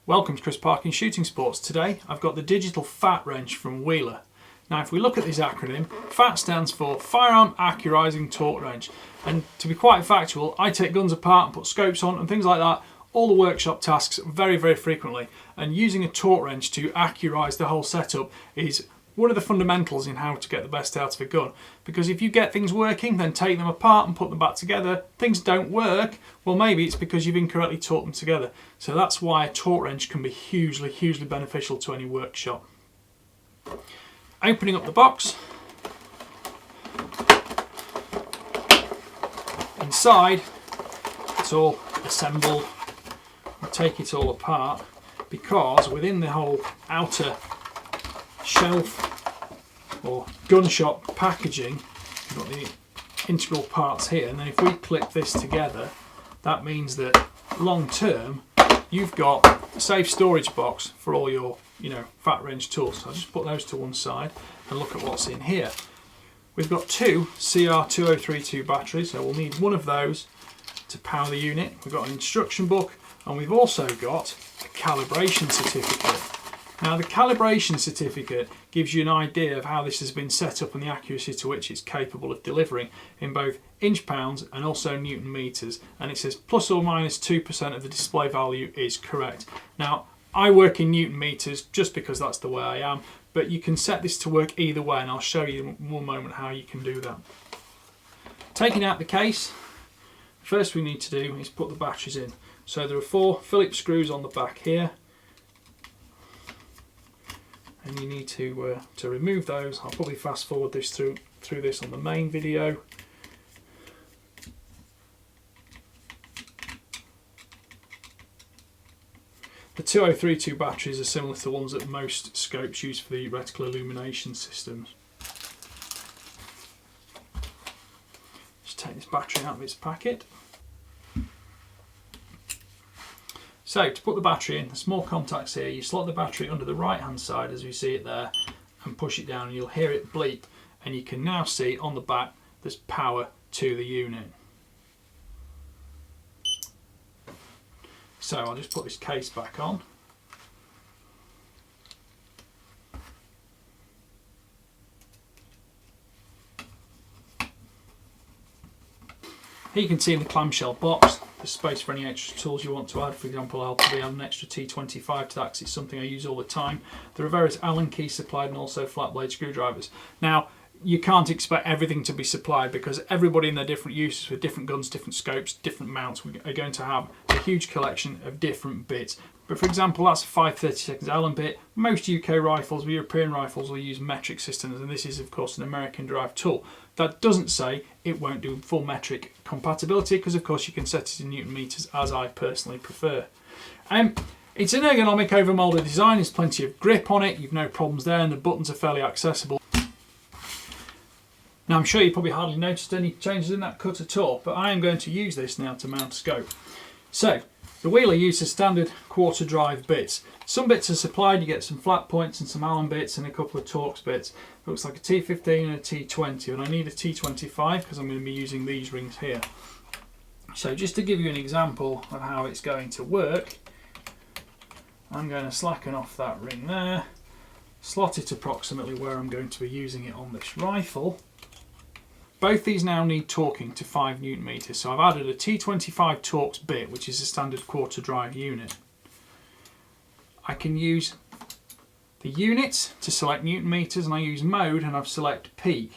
Welcome to Chris Parkin Shooting Sports. Today I've got the digital F.A.T wrench from Wheeler. Now if we look at this acronym, F.A.T stands for Firearm Accurizing Torque Wrench, and to be quite factual, I take guns apart and put scopes on and things like that, all the workshop tasks very frequently, and using a torque wrench to accurize the whole setup is one of the fundamentals in how to get the best out of a gun. Because if you get things working, then take them apart and put them back together, things don't work, well maybe it's because you've incorrectly torqued them together. So that's why a torque wrench can be hugely beneficial to any workshop. Opening up the box, inside it's all assembled. I'll take it all apart because within the whole outer shelf or gun shop packaging, you've got the integral parts here, and then if we clip this together, that means that long term you've got a safe storage box for all your F.A.T wrench tools. So I'll just put those to one side and look at what's in here. We've got two CR2032 batteries, so we'll need one of those to power the unit. We've got an instruction book, and we've also got a calibration certificate. Now the calibration certificate gives you an idea of how this has been set up and the accuracy to which it's capable of delivering in both inch pounds and also Newton meters, and it says plus or minus 2% of the display value is correct. Now I work in Newton meters just because that's the way I am, but you can set this to work either way, and I'll show you in one moment how you can do that. Taking out the case, first we need to do is put the batteries in. So there are 4 Phillips screws on the back here, and you need to remove those. I'll probably fast forward this through this on the main video. The 2032 batteries are similar to the ones that most scopes use for the reticle illumination systems. Just take this battery out of its packet. So to put the battery in, the small contacts here, you slot the battery under the right hand side as we see it there and push it down, and you'll hear it bleep, and you can now see on the back there's power to the unit. So I'll just put this case back on. Here you can see in the clamshell box there's space for any extra tools you want to add. For example, I'll probably add an extra T25 to that because it's something I use all the time. There are various Allen keys supplied and also flat blade screwdrivers. Now, you can't expect everything to be supplied because everybody in their different uses with different guns, different scopes, different mounts are going to have a huge collection of different bits. But for example, that's a 5/32 Allen bit. Most UK rifles, European rifles, will use metric systems, and this is of course an American derived tool. That doesn't say it won't do full metric compatibility, because of course you can set it in Newton meters as I personally prefer. It's an ergonomic overmolded design, there's plenty of grip on it, you've no problems there, and the buttons are fairly accessible. Now I'm sure you probably hardly noticed any changes in that cut at all, but I am going to use this now to mount a scope. So, the Wheeler uses standard quarter drive bits. Some bits are supplied, you get some flat points and some Allen bits and a couple of Torx bits. It looks like a T15 and a T20, and I need a T25 because I'm going to be using these rings here. So just to give you an example of how it's going to work, I'm going to slacken off that ring there, slot it approximately where I'm going to be using it on this rifle. Both these now need torquing to 5 Newton meters, so I've added a T25 Torx bit, which is a standard quarter drive unit. I can use the units to select Newton meters, and I use mode and I've selected peak.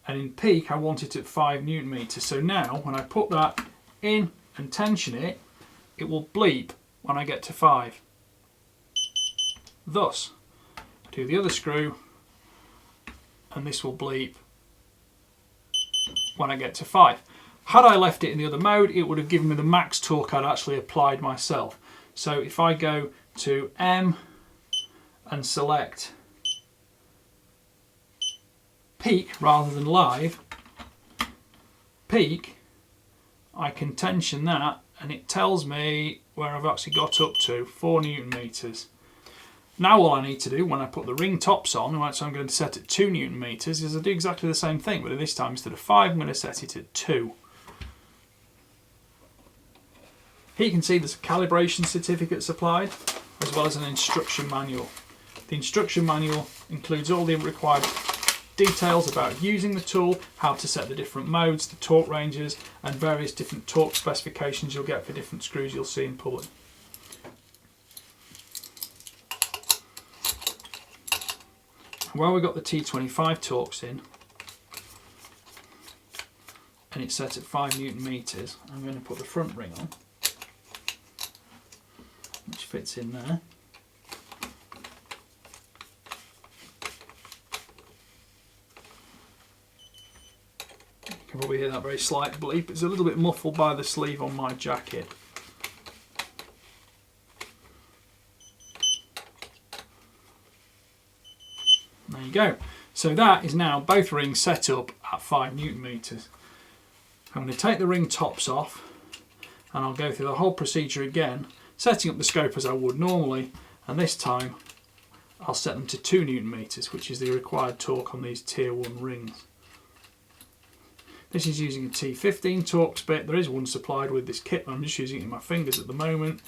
And in peak I want it at 5 Newton meters. So now when I put that in and tension it, it will bleep when I get to 5. Thus, I do the other screw and this will bleep when I get to 5. Had I left it in the other mode, it would have given me the max torque I'd actually applied myself. So if I go to M and select peak rather than live, peak, I can tension that and it tells me where I've actually got up to, 4 Newton meters. Now all I need to do when I put the ring tops on, right, so I'm going to set at 2 Newton meters, is I do exactly the same thing, but this time instead of 5 I'm going to set it at 2. Here you can see there's a calibration certificate supplied, as well as an instruction manual. The instruction manual includes all the required details about using the tool, how to set the different modes, the torque ranges, and various different torque specifications you'll get for different screws you'll see in pulling. While we've got the T25 torques in, and it's set at 5 Newton meters, I'm going to put the front ring on, which fits in there. You can probably hear that very slight bleep. It's a little bit muffled by the sleeve on my jacket. There you go. So that is now both rings set up at 5 Newton meters. I'm going to take the ring tops off and I'll go through the whole procedure again, setting up the scope as I would normally, and this time I'll set them to 2 Newton meters, which is the required torque on these tier 1 rings. This is using a T15 Torx bit. There is one supplied with this kit, but I'm just using it in my fingers at the moment.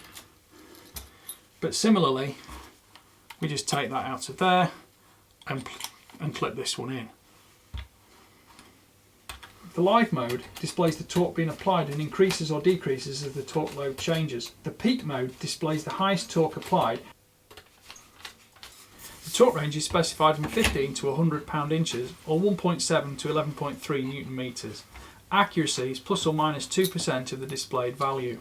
But similarly, we just take that out of there and clip this one in. The live mode displays the torque being applied and increases or decreases as the torque load changes. The peak mode displays the highest torque applied. The torque range is specified from 15 to 100 pound-inches or 1.7 to 11.3 Newton meters. Accuracy is plus or minus 2% of the displayed value.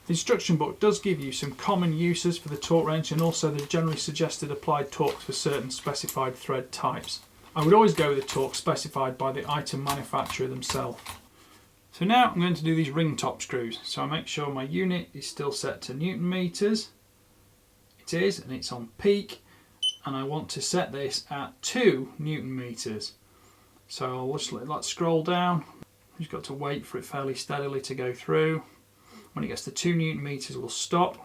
The instruction book does give you some common uses for the torque range and also the generally suggested applied torques for certain specified thread types. I would always go with the torque specified by the item manufacturer themselves. So now I'm going to do these ring top screws. So I make sure my unit is still set to Newton meters. It is, and it's on peak, and I want to set this at 2 Newton meters. So I'll just let that scroll down. You've got to wait for it fairly steadily to go through. When it gets to 2 Newton meters, we'll stop.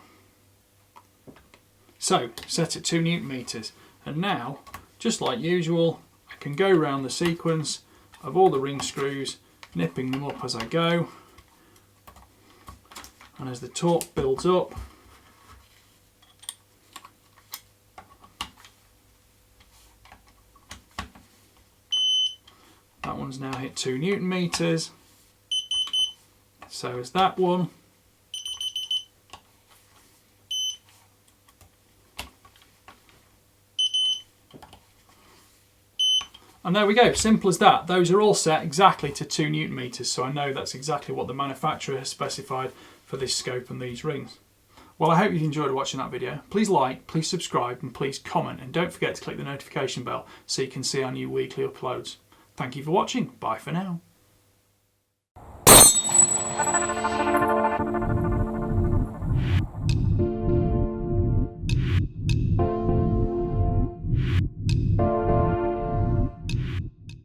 So set at 2 Newton meters, and now, just like usual, I can go around the sequence of all the ring screws, nipping them up as I go, and as the torque builds up, that one's now hit 2 Newton meters, so is that one. And there we go, simple as that. Those are all set exactly to 2 Newton meters, so I know that's exactly what the manufacturer has specified for this scope and these rings. Well, I hope you've enjoyed watching that video. Please like, please subscribe, and please comment, and don't forget to click the notification bell so you can see our new weekly uploads. Thank you for watching. Bye for now.